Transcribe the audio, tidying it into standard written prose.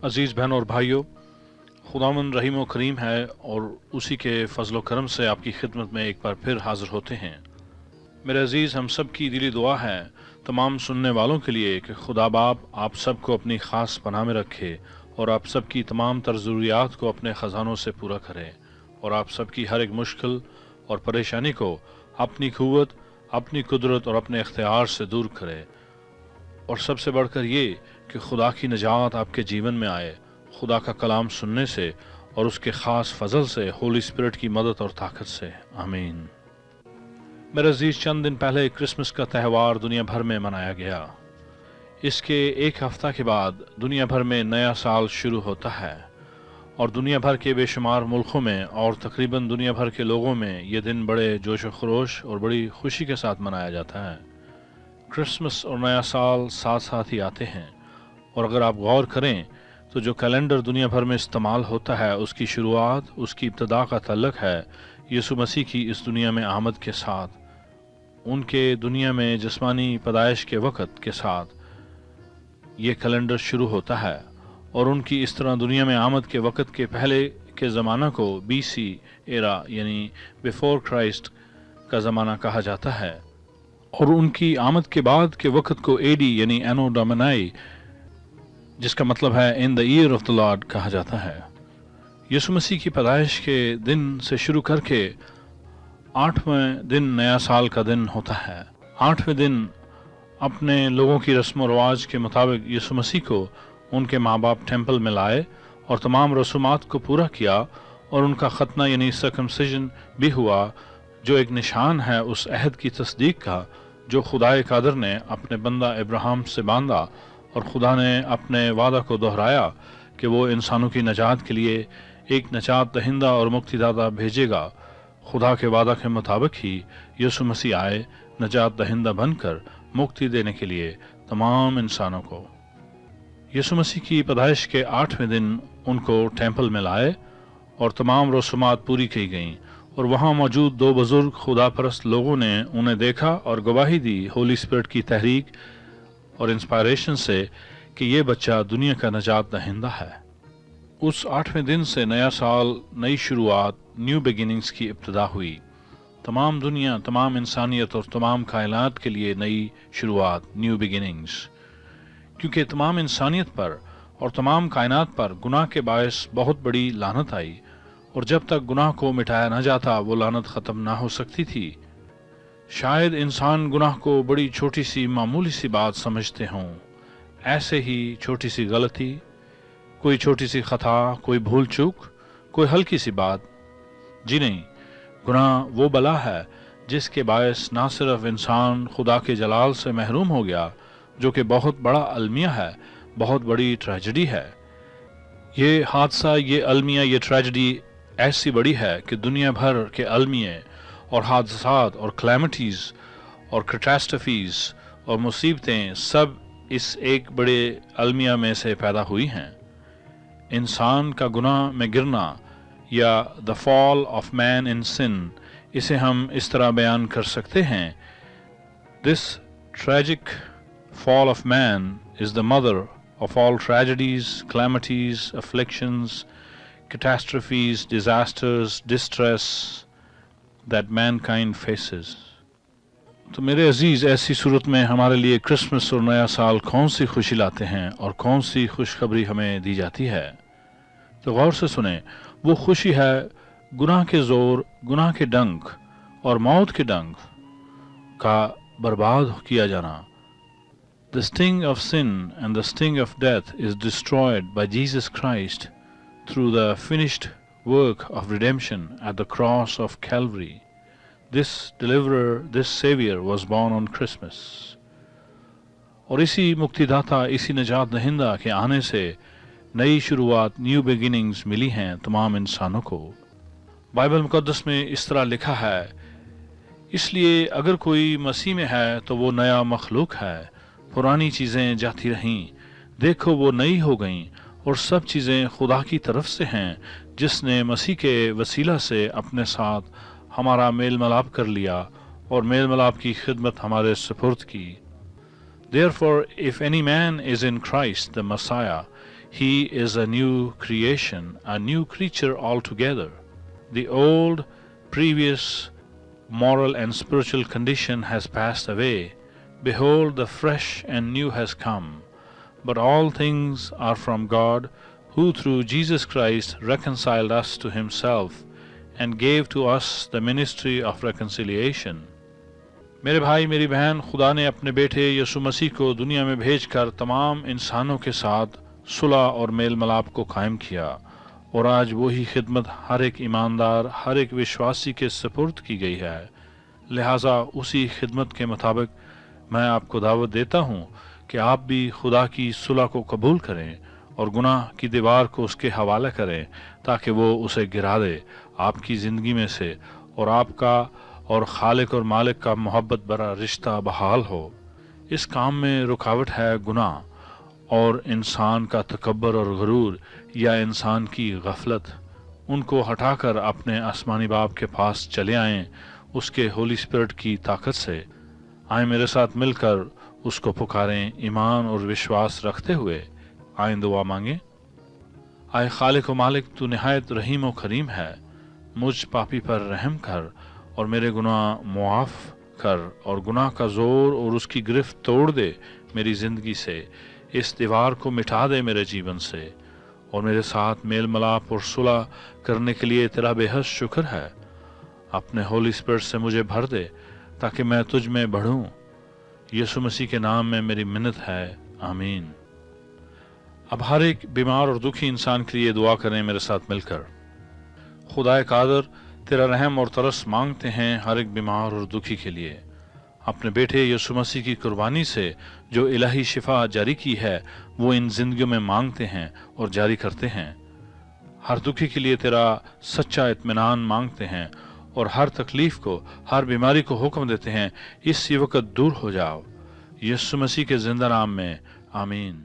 عزیز بہن اور بھائیوں، خداوند رحیم و کریم ہے اور اسی کے فضل و کرم سے آپ کی خدمت میں ایک بار پھر حاضر ہوتے ہیں۔ میرے عزیز، ہم سب کی دلی دعا ہے تمام سننے والوں کے لیے کہ خدا باپ آپ سب کو اپنی خاص پناہ میں رکھے اور آپ سب کی تمام تر ضروریات کو اپنے خزانوں سے پورا کرے اور آپ سب کی ہر ایک مشکل اور پریشانی کو اپنی قوت، اپنی قدرت اور اپنے اختیار سے دور کرے، اور سب سے بڑھ کر یہ کہ خدا کی نجات آپ کے جیون میں آئے، خدا کا کلام سننے سے اور اس کے خاص فضل سے، ہولی اسپرٹ کی مدد اور طاقت سے، آمین۔ میرے عزیز، چند دن پہلے کرسمس کا تہوار دنیا بھر میں منایا گیا۔ اس کے ایک ہفتہ کے بعد دنیا بھر میں نیا سال شروع ہوتا ہے اور دنیا بھر کے بے شمار ملکوں میں اور تقریباً دنیا بھر کے لوگوں میں یہ دن بڑے جوش و خروش اور بڑی خوشی کے ساتھ منایا جاتا ہے۔ کرسمس اور نیا سال ساتھ ساتھ ہی آتے ہیں، اور اگر آپ غور کریں تو جو کیلنڈر دنیا بھر میں استعمال ہوتا ہے اس کی شروعات، اس کی ابتدا کا تعلق ہے یسوع مسیح کی اس دنیا میں آمد کے ساتھ، ان کے دنیا میں جسمانی پیدائش کے وقت کے ساتھ یہ کیلنڈر شروع ہوتا ہے، اور ان کی اس طرح دنیا میں آمد کے وقت کے پہلے کے زمانہ کو بی سی ایرا یعنی بیفور کرائسٹ کا زمانہ کہا جاتا ہے، اور ان کی آمد کے بعد کے وقت کو اے ڈی یعنی اینو ڈومینائی، جس کا مطلب ہے ان دا ایئر آف دا لارڈ کہا جاتا ہے۔ یسوع مسیح کی پیدائش کے دن سے شروع کر کے 8واں دن نیا سال کا دن ہوتا ہے۔ 8ویں دن اپنے لوگوں کی رسم و رواج کے مطابق یسوع مسیح کو ان کے ماں باپ ٹیمپل میں لائے اور تمام رسومات کو پورا کیا، اور ان کا ختنہ یعنی سرکمسیژن بھی ہوا، جو ایک نشان ہے اس عہد کی تصدیق کا جو خدائے قادر نے اپنے بندہ ابراہیم سے باندھا، اور خدا نے اپنے وعدہ کو دہرایا کہ وہ انسانوں کی نجات کے لیے ایک نجات دہندہ اور مکتی داتا بھیجے گا۔ خدا کے وعدہ کے مطابق ہی یسوع مسیح آئے نجات دہندہ بن کر مکتی دینے کے لیے تمام انسانوں کو۔ یسوع مسیح کی پیدائش کے 8ویں دن ان کو ٹیمپل میں لائے اور تمام رسومات پوری کی گئیں، اور وہاں موجود 2 بزرگ خدا پرست لوگوں نے انہیں دیکھا اور گواہی دی ہولی اسپرٹ کی تحریک اور انسپائریشن سے کہ یہ بچہ دنیا کا نجات دہندہ ہے۔ اس 8ویں دن سے نیا سال، نئی شروعات، نیو بگننگز کی ابتدا ہوئی۔ تمام دنیا، تمام انسانیت اور تمام کائنات کے لیے نئی شروعات، نیو بگننگز، کیونکہ تمام انسانیت پر اور تمام کائنات پر گناہ کے باعث بہت بڑی لعنت آئی، اور جب تک گناہ کو مٹایا نہ جاتا وہ لعنت ختم نہ ہو سکتی تھی۔ شاید انسان گناہ کو بڑی چھوٹی سی معمولی سی بات سمجھتے ہوں، ایسے ہی چھوٹی سی غلطی، کوئی چھوٹی سی خطا، کوئی بھول چوک، کوئی ہلکی سی بات۔ جی نہیں، گناہ وہ بلا ہے جس کے باعث نہ صرف انسان خدا کے جلال سے محروم ہو گیا، جو کہ بہت بڑا المیہ ہے، بہت بڑی ٹریجڈی ہے۔ یہ حادثہ، یہ المیہ، یہ ٹریجڈی ایسی بڑی ہے کہ دنیا بھر کے المیہ اور حادثات اور کلیمٹیز اور کیٹاسٹرفیز اور مصیبتیں سب اس ایک بڑے المیہ میں سے پیدا ہوئی ہیں۔ انسان کا گناہ میں گرنا یا the fall of man in sin، اسے ہم اس طرح بیان کر سکتے ہیں: This tragic fall of man is the mother of all tragedies, calamities, afflictions, catastrophes, disasters, distress that mankind faces۔ تو میرے عزیز، ایسی صورت میں ہمارے لیے کرسمس اور نیا سال کون سی خوشی لاتے ہیں اور کون سی خوشخبری ہمیں دی جاتی ہے؟ تو غور سے سنیں، وہ خوشی ہے گناہ کے زور، گناہ کے ڈنک اور موت کے ڈنک کا برباد کیا جانا۔ The sting of sin and the sting of death is destroyed by Jesus Christ through the finished work of redemption at the cross of Calvary. This deliverer, this savior was born on Christmas۔ اور اسی مکتی داتا، اسی نجات دہندہ کے آنے سے نئی شروعات، نیو بگننگز ملی ہیں تمام انسانوں کو۔ بائبل مقدس میں اس طرح لکھا ہے: اس لیے اگر کوئی مسیح میں ہے تو وہ نیا مخلوق ہے، پرانی چیزیں جاتی رہیں، دیکھو وہ نئی ہو گئیں، اور سب چیزیں خدا کی طرف سے ہیں، جس نے مسیح کے وسیلہ سے اپنے ساتھ ہمارا میل ملاپ کر لیا اور میل ملاپ کی خدمت ہمارے سپرد کی۔ Therefore, if any man is in Christ the Messiah, He is a new creation, a new creature altogether. The old, previous moral and spiritual condition has passed away. Behold, the fresh and new has come. But all things are from God, who through Jesus Christ reconciled us to himself and gave to us the ministry of reconciliation. میرے بھائی میری بہن، خدا نے اپنے بیٹے یسوع مسیح کو دنیا میں بھیج کر تمام انسانوں کے ساتھ صلح اور میل ملاپ کو قائم کیا، اور آج وہی خدمت ہر ایک ایماندار، ہر ایک وشواسی کے سپرد کی گئی ہے۔ لہٰذا اسی خدمت کے مطابق میں آپ کو دعوت دیتا ہوں کہ آپ بھی خدا کی صلح کو قبول کریں اور گناہ کی دیوار کو اس کے حوالے کریں تاکہ وہ اسے گرا دے آپ کی زندگی میں سے، اور آپ کا اور خالق اور مالک کا محبت بھرا رشتہ بحال ہو۔ اس کام میں رکاوٹ ہے گناہ اور انسان کا تکبر اور غرور، یا انسان کی غفلت۔ ان کو ہٹا کر اپنے آسمانی باپ کے پاس چلے آئیں اس کے ہولی اسپرٹ کی طاقت سے۔ آئیں میرے ساتھ مل کر اس کو پکاریں ایمان اور وشواس رکھتے ہوئے۔ آئیں دعا مانگیں۔ آئے خالق و مالک، تو نہایت رحیم و کریم ہے، مجھ پاپی پر رحم کر اور میرے گناہ معاف کر، اور گناہ کا زور اور اس کی گرفت توڑ دے میری زندگی سے، اس دیوار کو مٹا دے میرے جیون سے، اور میرے ساتھ میل ملاپ اور صلح کرنے کے لیے تیرا بے حد شکر ہے۔ اپنے ہولی اسپرٹ سے مجھے بھر دے تاکہ میں تجھ میں بڑھوں۔ یسوع مسیح کے نام میں میری منت ہے، آمین۔ اب ہر ایک بیمار اور دکھی انسان کے لیے دعا کریں میرے ساتھ مل کر۔ خدائے قادر، تیرا رحم اور ترس مانگتے ہیں ہر ایک بیمار اور دکھی کے لیے۔ اپنے بیٹے یسوع مسیح کی قربانی سے جو الہی شفا جاری کی ہے وہ ان زندگیوں میں مانگتے ہیں اور جاری کرتے ہیں۔ ہر دکھی کے لیے تیرا سچا اطمینان مانگتے ہیں، اور ہر تکلیف کو، ہر بیماری کو حکم دیتے ہیں، اس وقت دور ہو جاؤ، یسوع مسیح کے زندہ نام میں، آمین۔